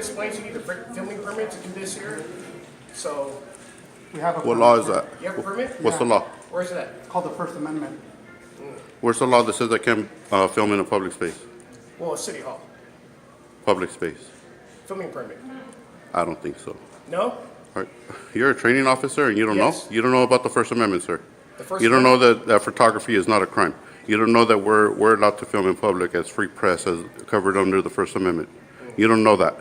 explained to you the filming permit to do this here? So, We have a What permit. law is that? you have a permit? What's the law? Where's that? It's called the First Amendment. Where's the law that says I can film in a public space? Well, it's City Hall. Public space. Filming permit. I don't think so. No? All right. You're a training officer and you don't Yes. know? You don't know about the First Amendment, sir. The First You don't know Amendment? that photography is not a crime. You don't know that we're allowed to film in public as free press, as covered under the First Amendment. You don't know that.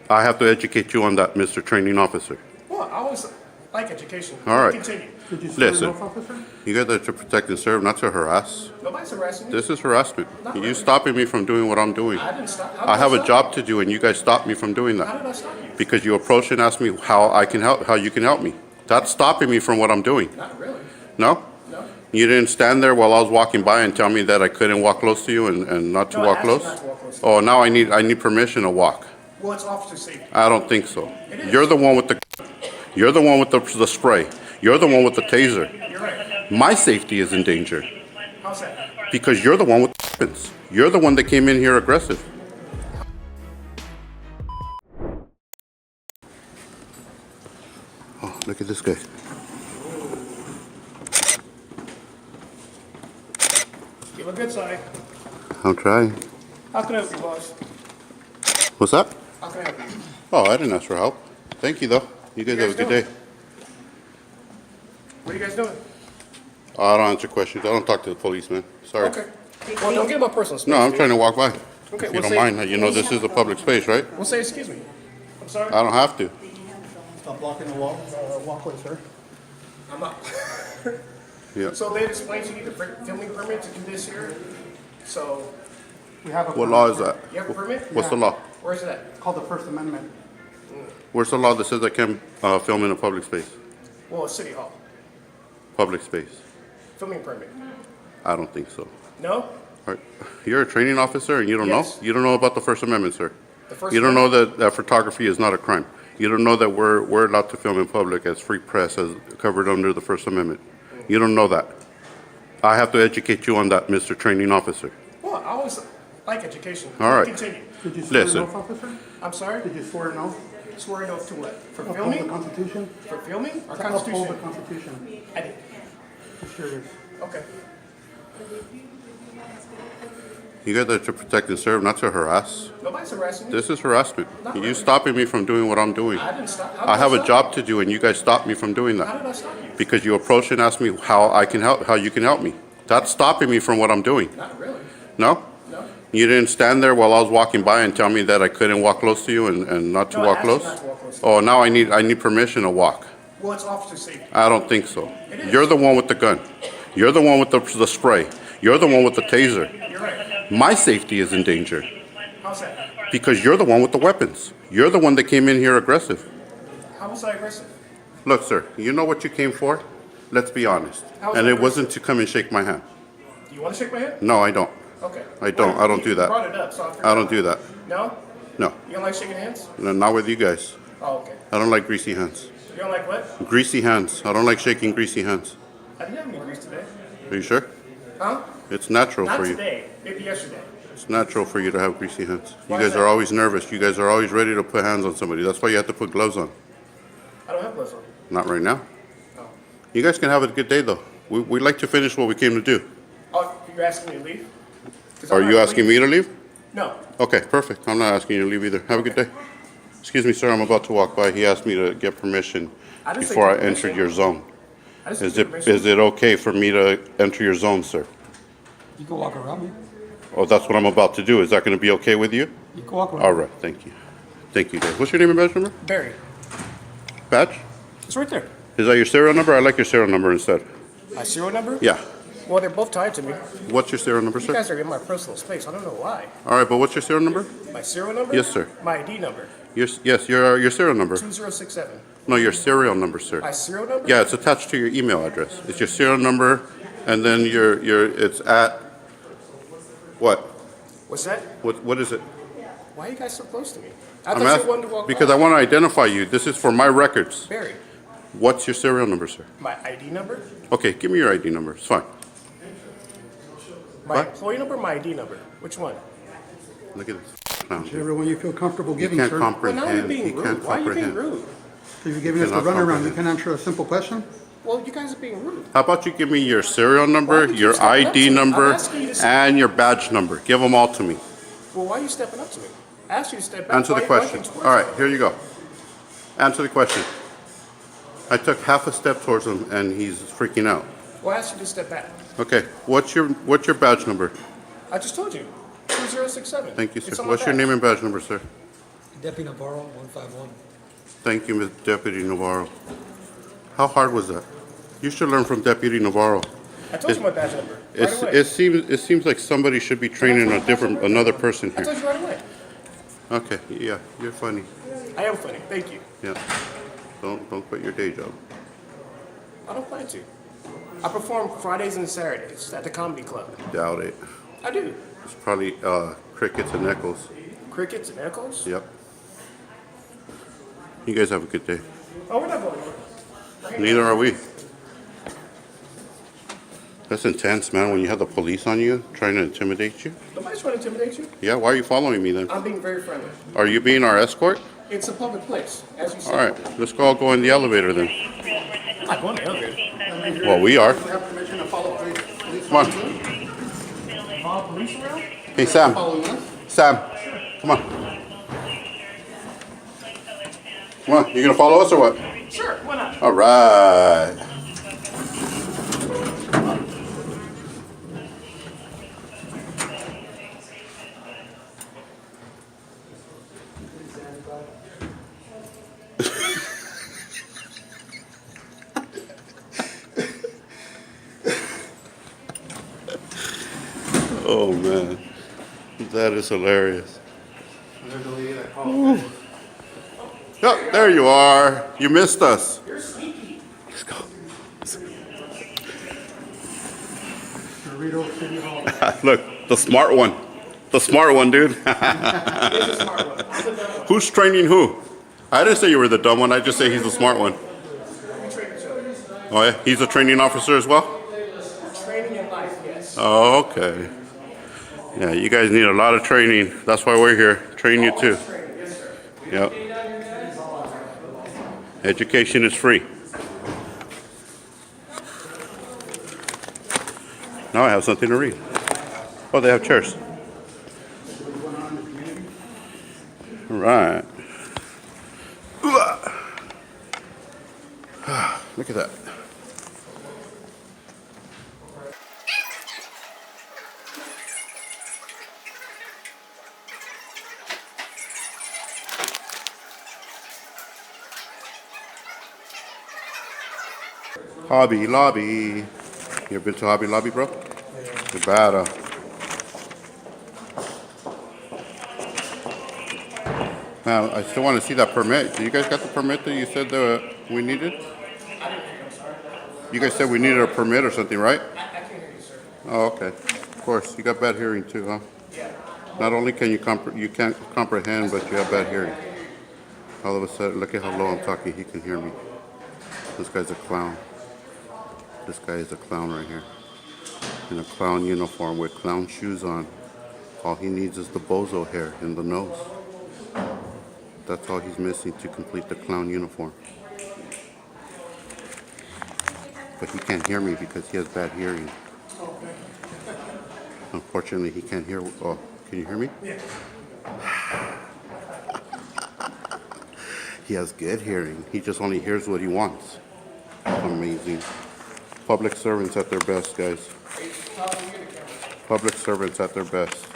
I have to educate you on that, Mr. Training Officer. Well, I always like education. All right. Continue. Did you swear Listen. an oath, officer? You guys are to protect and serve, not to harass. Nobody's harassing you. This is harassment. Not You really. stopping me from doing what I'm doing. I didn't stop. I have a job to do and you guys stopped me from doing How that. did I stop you? Because you approached and asked me how you can help me. That's stopping me from what I'm doing. Not really. No? No. You didn't stand there while I was walking by and tell me that I couldn't walk close to you and not to No, I walk asked you close? not to walk close to me. Oh, now I need permission to walk. Well, it's officer safety. I don't think so. It is. You're the one with the spray. You're the one with the taser. You're right. My safety is in danger How's that? because you're the one with the weapons. You're the one that came in here aggressive. Oh, look at this guy. You look good, Sonny. I'm trying. How can I help you, boss? What's that? How can I help you? Oh, I didn't ask for help. Thank you, though. You guys have a good doing? day. What are you guys doing? I don't answer questions. I don't talk to the police, man. Sorry. Okay. Well, don't get my personal space. No, I'm dude. trying to walk by. Okay, If you we'll don't say- mind, you know this is a public space, right? We'll say excuse me. I'm sorry. I don't have to. Stop blocking the walkway, sir. I'm not. Yeah. So they explained to you the filming permit to do this here? So, We have a What permit, law is sir. that? you have a permit? What's the law? Where's that? It's called the First Amendment. Where's the law that says I can film in a public space? Well, it's City Hall. Public space. Filming permit. I don't think so. No? All right. You're a training officer and you don't Yes. know? You don't know about the First Amendment, sir. The First You don't know Amendment? that photography is not a crime. You don't know that we're allowed to film in public as free press, as covered under the First Amendment. You don't know that. I have to educate you on that, Mr. Training Officer. Well, I always like education. All right. Continue. Did you swear Listen. an oath, officer? I'm sorry? Did you swear an oath? Swear an oath to what? For Uphold the filming? Constitution? For filming or To uphold the Constitution? Constitution. I did. I'm serious. Okay. You guys are to protect and serve, not to harass. Nobody's harassing you. This is harassment. Not You really. stopping me from doing what I'm doing. I didn't stop. How did I have a stop job to do and you guys stopped me from doing you? How that. did I stop you? Because you approached and asked me how you can help me. That's stopping me from what I'm doing. Not really. No? No. You didn't stand there while I was walking by and tell me that I couldn't walk close to you and not to No, I walk asked you close? not to walk close to me. Oh, now I need permission to walk. Well, it's officer safety. I don't think so. It is. You're the one with the gun. You're the one with the spray. You're the one with the taser. You're right. My safety is in danger How's that? because you're the one with the weapons. You're the one that came in here aggressive. How was I aggressive? Look, sir, you know what you came for? Let's be honest. How was And I it wasn't to come and shake my hand. Do you want to shake my hand? No, I don't. Okay. I don't. Well, I don't do you that. brought it up, so I don't do that. No? No. You don't like shaking hands? No, not with you guys. Oh, okay. I don't like greasy hands. You don't like what? Greasy hands. I don't like shaking greasy hands. I didn't have any grease today. Are you sure? Huh? It's natural Not for you. today. Maybe yesterday. It's natural for you to have greasy hands. You Why is guys that? are always nervous. You guys are always ready to put hands on somebody. That's why you have to put gloves on. I don't have gloves on. Not right now. Oh. You guys can have a good day, though. We'd like to finish what we came to do. Oh, you're asking me to leave? 'Cause Are I'm you not asking leaving. me to leave? No. Okay, perfect. I'm not asking you to leave either. Have a good day. Excuse me, sir. I'm about to walk by. He asked me to get permission I didn't say before I get entered permission. your zone. I just Is need it permission. is it okay for me to enter your zone, sir? You can walk around me. Oh, that's what I'm about to do. Is that going to be okay with you? You can walk around. All right. Thank you. Thank you, guys. What's your name and badge number? Barry. Badge? It's right there. Is that your serial number? I like your serial number instead. My serial number? Yeah. Well, they're both tied to me. What's your serial number, You sir? guys are in my personal space. I don't know why. All right, but what's your serial number? My serial number? Yes, sir. My ID number. Yes, your serial number. 2067. No, your serial number, sir. My serial number? Yeah, it's attached to your email address. It's your serial number, and then it's at what? What's that? What is it? Why are you guys so close to me? I I'm thought ask- you wanted to walk because by. I want to identify you. This is for my records. Barry. What's your serial number, sir? My ID number? Okay, give me your ID number. It's fine. My What? employee number? My ID number? Which one? Look at this. clown. dude. Whichever one you feel comfortable You giving, can't sir. Well, comprehend. now you're being You can't rude. Why are you being comprehend. rude? So you're giving us the cannot runaround. You comprehend. can answer a simple question? Well, you guys are being rude. How about you give me your serial Why number, would you your step up to ID me? number, I'm asking you to and your badge number? Give them all to me. Well, why are you stepping up to me? I asked you to step back. Answer Why the are you question. walking towards All right, me? here you go. Answer the question. I took half a step towards him, and he's freaking out. Well, I asked you to step back. Okay, what's your badge number? I just told you. 2067. Thank you, It's sir. on my What's your badge. name and badge number, sir? Deputy Navarro, 151. Thank you, Ms. Deputy Navarro. How hard was that? You should learn from Deputy Navarro. I told you my badge number. Right away. It seems like somebody should be training another person I told here. you right away. Okay, yeah, you're funny. I am funny. Thank you. Yeah. Don't quit your day job. I don't plan to. I perform Fridays and Saturdays at the comedy club. Doubt it. I do. It's probably crickets and echoes. Crickets and echoes. Yep. You guys have a good day. Oh, we're not going anywhere. Neither are we. That's intense, man, when you have the police on you trying to intimidate you. Nobody's trying to intimidate you. Yeah, why are you following me then? I'm being very friendly. Are you being our escort? It's a public place, as you said. All right, let's all go in the elevator then. I'm not going to the elevator. Well, we are. You have permission to follow police. Come on. Follow police around? Hey, Sam. Following us? Sam, come on. Come on, you gonna follow us or what? Sure, why not? All right. Oh man, that is hilarious. There's a lady that called. Oh, there you are. You missed us. You're sneaky. Let's go. Dorito City Hall. Look, the smart one. The smart one, dude. He's a smart one. I'm the dumb one. Who's training who? I didn't say you were the dumb one. I just say he's the smart one. We train each other. Oh yeah, he's a training officer as well? Training in life, yes. Oh, okay. Yeah, you guys need a lot of training. That's why we're here. Train you too. Training, yes, sir. Yep. Education is free. Now I have something to read. Oh, they have chairs. All right. Look at that. Hobby Lobby. You ever been to Hobby Lobby, bro? You better. Now, I still want to see that permit. Do you guys got the permit that you said that we needed? You guys said we needed a permit or something, right? I can't hear you, sir. Oh, okay. Of course, you got bad hearing too, huh? Yeah. Not only can you you can't comprehend, but you have bad hearing. All of a sudden, look at how low I'm talking. He can hear me. This guy's a clown. This guy is a clown right here. In a clown uniform with clown shoes on. All he needs is the bozo hair in the nose. That's all he's missing to complete the clown uniform. But he can't hear me because he has bad hearing. Unfortunately, he can't hear. Oh, can you hear me? Yeah. He has good hearing. He just only hears what he wants. Amazing. Public servants at their best, guys. Public servants at their best.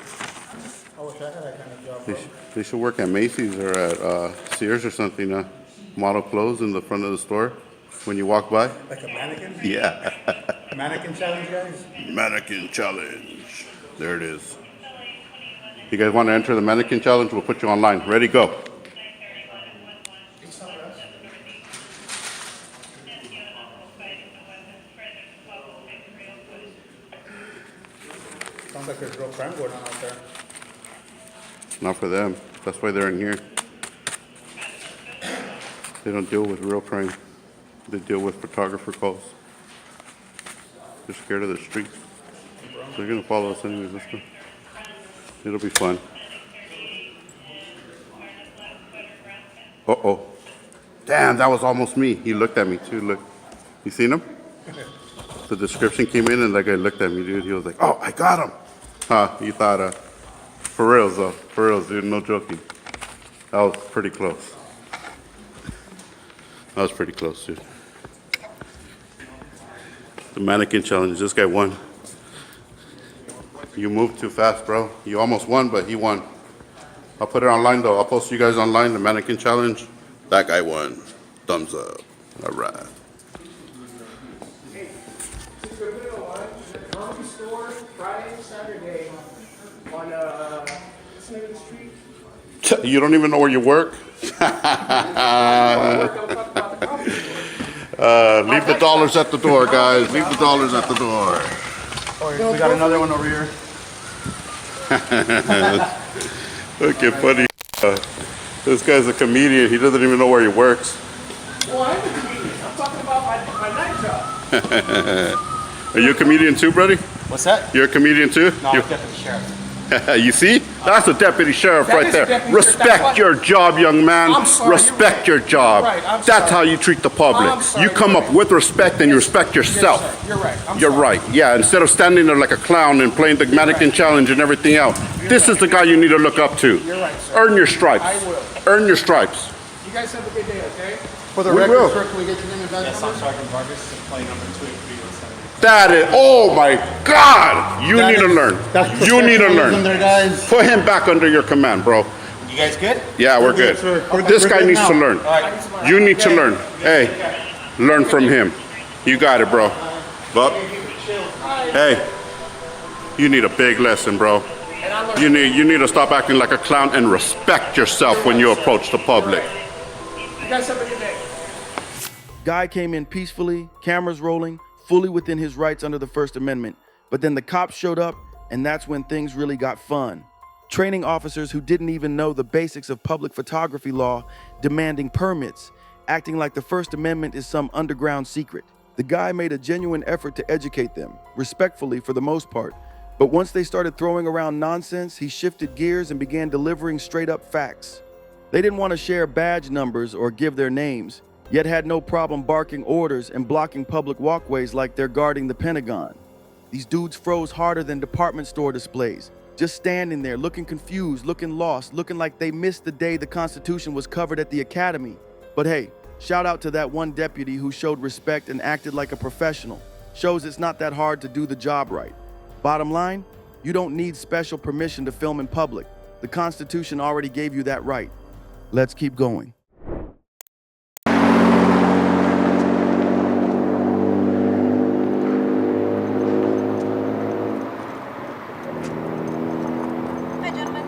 I wish I had that kind of job. They should work at Macy's or at Sears or something. Model clothes in the front of the store when you walk by. Like a mannequin? Yeah. Mannequin challenge, guys? Mannequin challenge. There it is. You guys want to enter the mannequin challenge? We'll put you online. Ready, go. Sounds like there's real crime going on out there. Not for them. That's why they're in here. They don't deal with real crime. They deal with photographer calls. They're scared of the streets. They're gonna follow us anyways. Let's go. It'll be fun. Uh-oh. Damn, that was almost me. He looked at me too. Look. You seen him? The description came in and that guy looked at me, dude. He was like, oh, I got him. Huh, you thought, for reals though. For reals, dude. No joking. That was pretty close. That was pretty close, dude. The mannequin challenge. This guy won. You moved too fast, bro. You almost won, but he won. I'll put it online though. I'll post you guys online, the mannequin challenge. That guy won. Thumbs up. All right. Hey, since we're good on the Comedy Store, Friday and Saturday, on, what's the name of the street? You don't even know where you work? Don't talk about the Comedy Store. Leave the dollars at the door, guys. Leave the dollars at the door. We got another one over here. Okay, funny. This guy's a comedian. He doesn't even know where he works. Well, I'm a comedian. I'm talking about my night job. Are you a comedian too, buddy? What's that? You're a comedian too? No, I'm deputy sheriff. You see? That's a deputy sheriff That right is a there. deputy sheriff. That's Respect what- your job, young man. I'm sorry, you're Respect right. your job. You're right, I'm That's sorry. how you treat the public. I'm sorry, You come you're up right. with respect and you respect yourself. Yes, sir. You're right. I'm You're sorry. right. Yeah, instead of standing there like a clown and playing the mannequin challenge and everything else. This is the guy you need to look up to. You're right, sir. Earn your stripes. I will. Earn your stripes. You guys have a good day, okay? For the We record, will. sir, can we get your name and badge Yes, number? I'm Sergeant Vargas, plane number 28317. That is, oh my God. You need to learn. That's You need to professionalism learn. there, guys. Put him back under your command, bro. You guys good? Yeah, we're good. sir. We're This good guy needs now. to learn. All right. You need to learn. Hey, learn from him. You got it, bro. But, hey, you need a big lesson, bro. And I learned. You need to stop acting like a clown and respect yourself when you approach the public. You guys have a good day. Guy came in peacefully, cameras rolling, fully within his rights under the First Amendment. But then the cops showed up, and that's when things really got fun. Training officers who didn't even know the basics of public photography law, demanding permits, acting like the First Amendment is some underground secret. The guy made a genuine effort to educate them, respectfully for the most part. But once they started throwing around nonsense, he shifted gears and began delivering straight-up facts. They didn't want to share badge numbers or give their names, yet had no problem barking orders and blocking public walkways like they're guarding the Pentagon. These dudes froze harder than department store displays, just standing there looking confused, looking lost, looking like they missed the day the Constitution was covered at the Academy. But hey, shout out to that one deputy who showed respect and acted like a professional. Shows it's not that hard to do the job right. Bottom line, you don't need special permission to film in public. The Constitution already gave you that right. Let's keep going. Hi, gentlemen.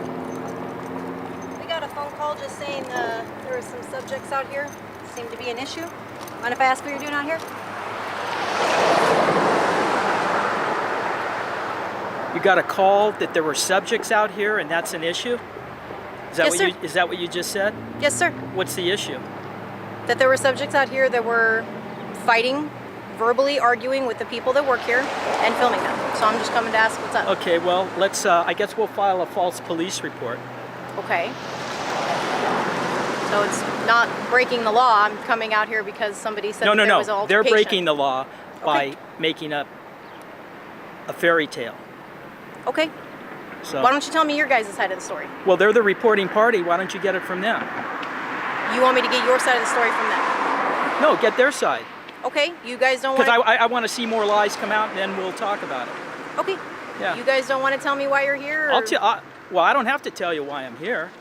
We got a phone call just saying there were some subjects out here. Seemed to be an issue. Mind if I ask what you're doing out here? You got a call that there were subjects out here and that's an issue? Is that Yes, sir. is that what you just said? Yes, sir. What's the issue? That there were subjects out here that were fighting, verbally arguing with the people that work here and filming them. So I'm just coming to ask what's up. Okay, well, let's I guess we'll file a false police report. Okay. So it's not breaking the law. I'm coming out here because somebody said that there was an No. altercation. They're breaking the law by Okay. making up a fairy tale. Okay. So Why don't you tell me your guys' side of the story? well, they're the reporting party. Why don't you get it from them? You want me to get your side of the story from them? No, get their side. Okay. You guys don't Because want I want to see more lies come out and then we'll talk about it. Okay. Yeah. You guys don't want to tell me why you're here? I'll or- tell. Well, I don't have to tell you why I'm here.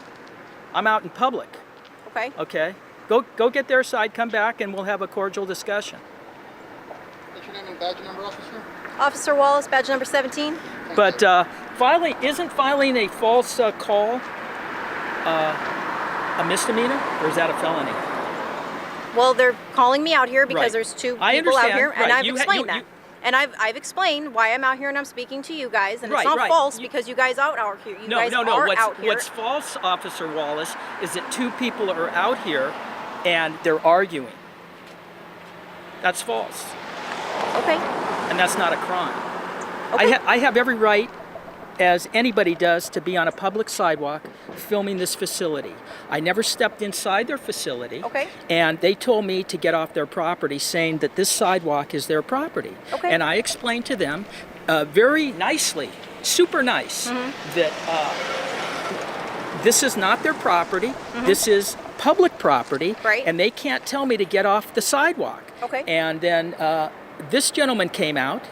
I'm out in public. Okay. Okay. Go get their side. Come back and we'll have a cordial discussion. What's your name and badge number, officer? Officer Wallace, badge number 17. But isn't filing a false call a misdemeanor, or is that a felony? Well, they're calling me out here because Right. there's two I people out understand. here, and Right. I've You ha- explained you- that. you- And I've explained why I'm out here and I'm speaking to you guys, and Right, it's not right. false You- because you guys out here. You No. guys are What's, out here. what's false, Officer Wallace, is that two people are out here and they're arguing. That's false, Okay. and that's not a crime. Okay. I have every right as anybody does to be on a public sidewalk filming this facility. I never stepped inside their facility. Okay. And they told me to get off their property, saying that this sidewalk is their property. Okay. And I explained to them very nicely, super nice, that this is not their property. This is public property. Right. And they can't tell me to get off the sidewalk. Okay. And then this gentleman came out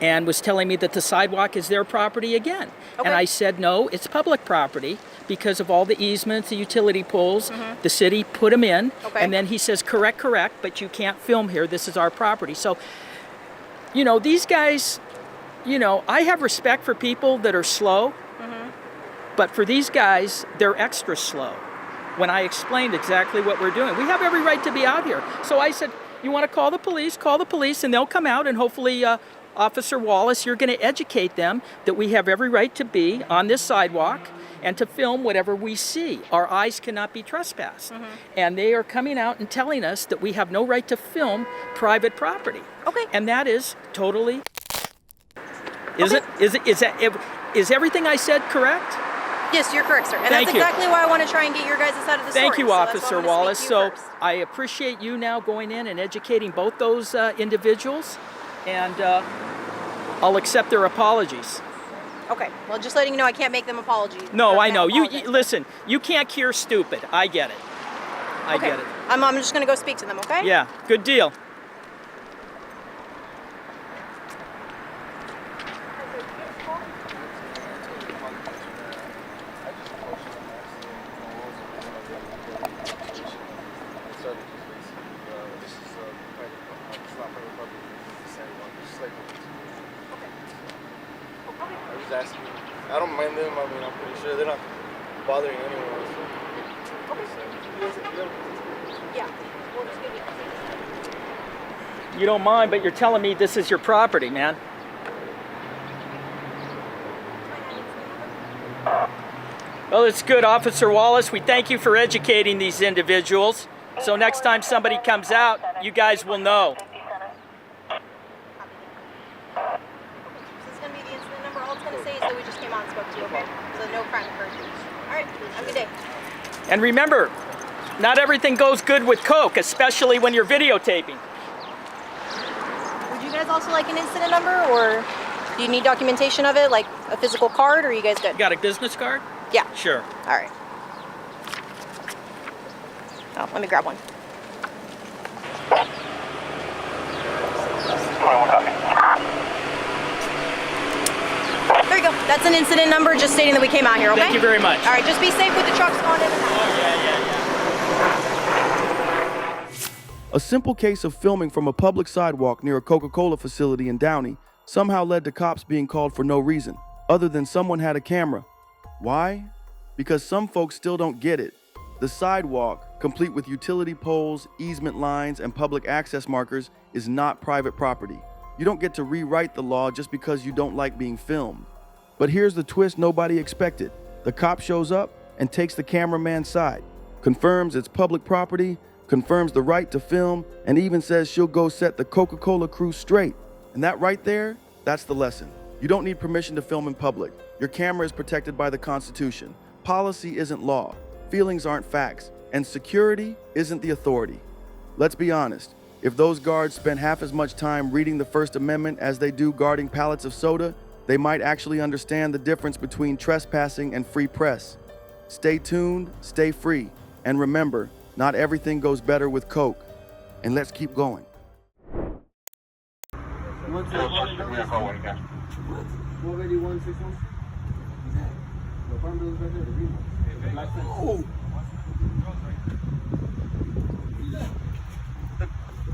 and was telling me that the sidewalk is their property again. Okay. And I said, no, it's public property because of all the easements, the utility poles, the city put them in. Okay. And then he says, correct, but you can't film here. This is our property. So, you know, these guys, you know, I have respect for people that are slow, but for these guys, they're extra slow. When I explained exactly what we're doing, we have every right to be out here. So I said, you want to call the police, and they'll come out, and hopefully Officer Wallace, you're going to educate them that we have every right to be on this sidewalk and to film whatever we see. Our eyes cannot be trespassed. And they are coming out and telling us that we have no right to film private property. Okay. And that is totally... Is Okay. is everything I said correct? Yes, you're correct, sir. And Thank that's you. exactly why I want to try and get your guys' side of the story. Thank you, So that's why Officer I'm gonna Wallace. speak to you So first. I appreciate you now going in and educating both those individuals, and I'll accept their apologies. Okay. Well, just letting you know, I can't make them apologies. No, or I know. You apologize. listen. You can't cure stupid. I get it. I Okay. get it. I'm just going to go speak to them, okay? Yeah. Good deal. I don't mind them. I mean, I'm pretty sure they're not bothering anyone. Yeah. We'll just give you You don't mind, but you're telling me this is your property, man. Well, it's good, Officer Wallace. We thank you for educating these individuals. So next time somebody comes out, you guys will know. This is going to be the incident number. All it's going to say is that we just came out and spoke to you, okay? So no crime occurred. All right. Have a good day. And remember, not everything goes good with Coke, especially when you're videotaping. Would you guys also like an incident number, or do you need documentation of it, like a physical card, or are you guys good? You got a business card? Yeah. Sure. All right. Oh, let me grab one. There you go. That's an incident number, just stating that we came out here, okay? Thank you very much. All right, just be safe with the trucks going in and out. Oh, yeah. A simple case of filming from a public sidewalk near a Coca-Cola facility in Downey somehow led to cops being called for no reason, other than someone had a camera. Why? Because some folks still don't get it. The sidewalk, complete with utility poles, easement lines, and public access markers, is not private property. You don't get to rewrite the law just because you don't like being filmed. But here's the twist nobody expected. The cop shows up and takes the cameraman's side, confirms it's public property, confirms the right to film, and even says she'll go set the Coca-Cola crew straight. And that right there, that's the lesson. You don't need permission to film in public. Your camera is protected by the Constitution. Policy isn't law. Feelings aren't facts. And security isn't the authority. Let's be honest. If those guards spent half as much time reading the First Amendment as they do guarding pallets of soda, they might actually understand the difference between trespassing and free press. Stay tuned, stay free, and remember, not everything goes better with Coke. And let's keep going.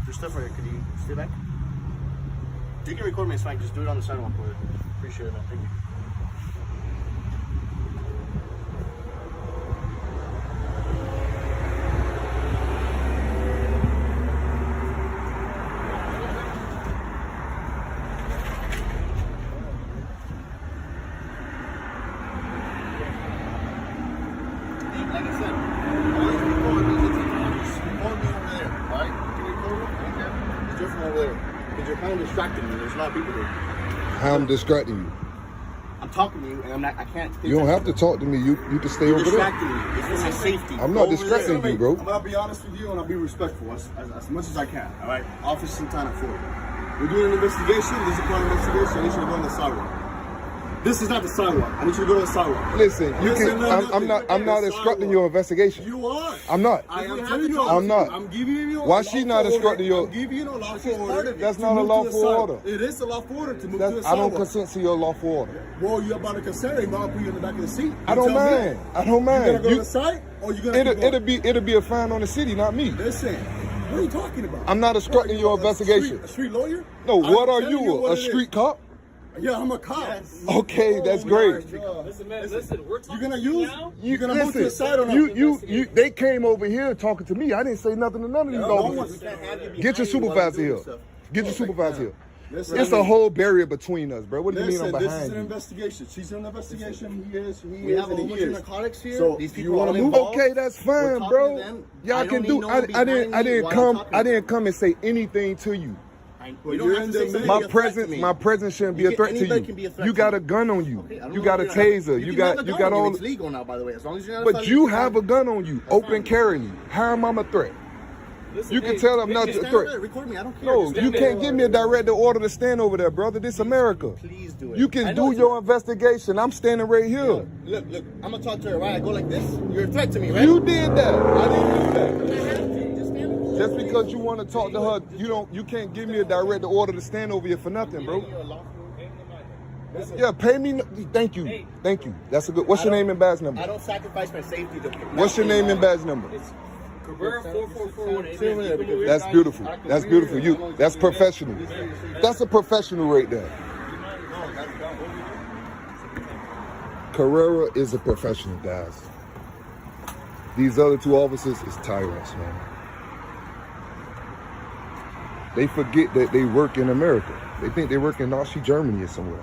There's stuff right here. Could you stay back? You can record me, it's fine. Just do it on the sidewalk. Appreciate it, man. Thank you. Like I said, all these people are going to just record me over there, alright? You can record me, I don't care. It's different over there. Because you're kind of distracting me. There's a lot of people there. How I'm distracting you? I'm talking to you, and I can't. You don't have to talk to me. You can stay You're over there. distracting me. It's for my safety. I'm not Over distracting there. you, bro. I'm gonna be honest with you, and I'll be respectful as much as I can. All right, Officer Santana Ford. We're doing an investigation. This is a part of an investigation. I need you to go on the sidewalk. This is not the sidewalk. I need you to go to the sidewalk. Listen, I'm not instructing your investigation. You are. I'm not. I am telling you. I'm not. I'm giving you. Why she not instructing your? I'm giving you a lawful order. That's not a lawful order. It is a lawful order to move to the sidewalk. I don't consent to your lawful order. Well, you're about to consent. I'm gonna put you in the back of the seat. I don't mind. I don't mind. You gonna go to the side, or you gonna? It'll be a fine on the city, not me. Listen. What are you talking about? I'm not instructing your investigation. A street lawyer? No, what are you? A street cop? Yeah, I'm a cop. Yes. Okay, that's great. Listen, man, listen, we're talking. You're gonna use? Now? You're gonna move to the side or not? They came over here talking to me. I didn't say nothing to none of these officers. Get your supervisor here. Get your supervisor here. It's a whole barrier between us, bro. What do you mean I'm behind you? This is an investigation. She's an investigation. We have a whole bunch of narcotics here. So these you people want are to move? Okay, that's fine, bro. Y'all can do. I didn't come and say anything to you. My presence shouldn't be a threat to you. You got a gun on you. You got a taser. You got all. It's legal now, by the way. As long as you're not. But you have a gun on you, open carry. How am I a threat? You can tell I'm not a threat. Record me. I don't care. No, you can't give me a directive order to stand over there, brother. This America. Please do it. You can do your investigation. I'm standing right here. Look. I'm gonna talk to her. Right? I go like this. You're a threat to me, right? You did that. I didn't do that. Just because you want to talk to her, you can't give me a directive order to stand over here for nothing, bro. Yeah, pay me. Thank you. That's a good. What's your name and badge number? I don't sacrifice my safety. What's your name and badge number? Cabrera 4441. That's beautiful. That's beautiful. That's professional. That's a professional right there. Carrera is a professional, guys. These other two officers is tyrants, man. They forget that they work in America. They think they work in Nazi Germany or somewhere.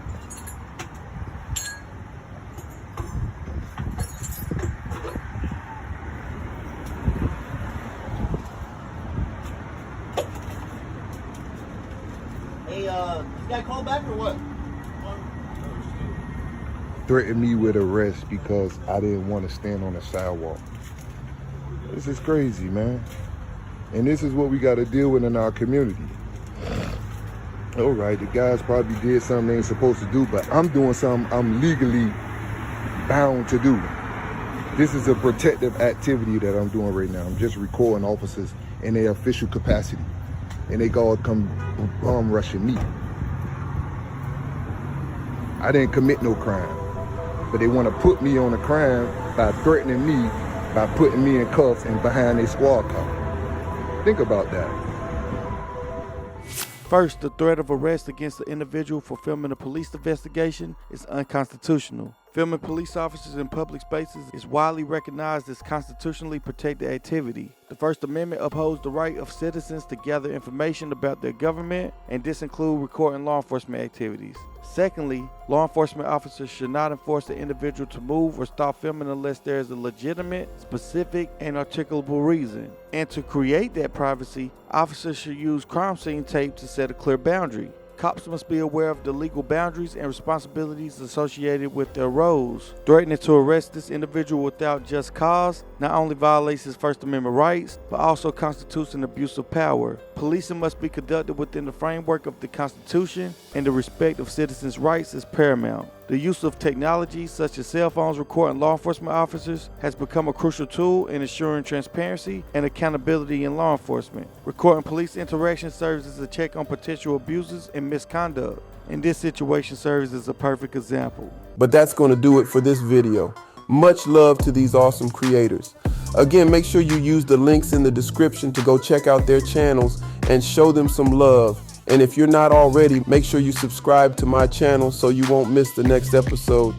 Hey, this guy called back or what? Threatened me with arrest because I didn't want to stand on the sidewalk. This is crazy, man. And this is what we got to deal with in our community. All right, the guys probably did something they ain't supposed to do, but I'm doing something I'm legally bound to do. This is a protective activity that I'm doing right now. I'm just recording officers in their official capacity, and they all come bomb rushing me. I didn't commit no crime, but they want to put me on a crime by threatening me, by putting me in cuffs and behind a squad car. Think about that. First, the threat of arrest against the individual for filming a police investigation is unconstitutional. Filming police officers in public spaces is widely recognized as constitutionally protected activity. The First Amendment upholds the right of citizens to gather information about their government, and this includes recording law enforcement activities. Secondly, law enforcement officers should not enforce the individual to move or stop filming unless there is a legitimate, specific, and articulable reason. And to create that privacy, officers should use crime scene tape to set a clear boundary. Cops must be aware of the legal boundaries and responsibilities associated with their roles. Threatening to arrest this individual without just cause not only violates his First Amendment rights, but also constitutes an abuse of power. Policing must be conducted within the framework of the Constitution, and the respect of citizens' rights is paramount. The use of technology such as cell phones recording law enforcement officers has become a crucial tool in ensuring transparency and accountability in law enforcement. Recording police interactions serves as a check on potential abuses and misconduct, and this situation serves as a perfect example. But that's going to do it for this video. Much love to these awesome creators. Again, make sure you use the links in the description to go check out their channels and show them some love. And if you're not already, make sure you subscribe to my channel so you won't miss the next episode.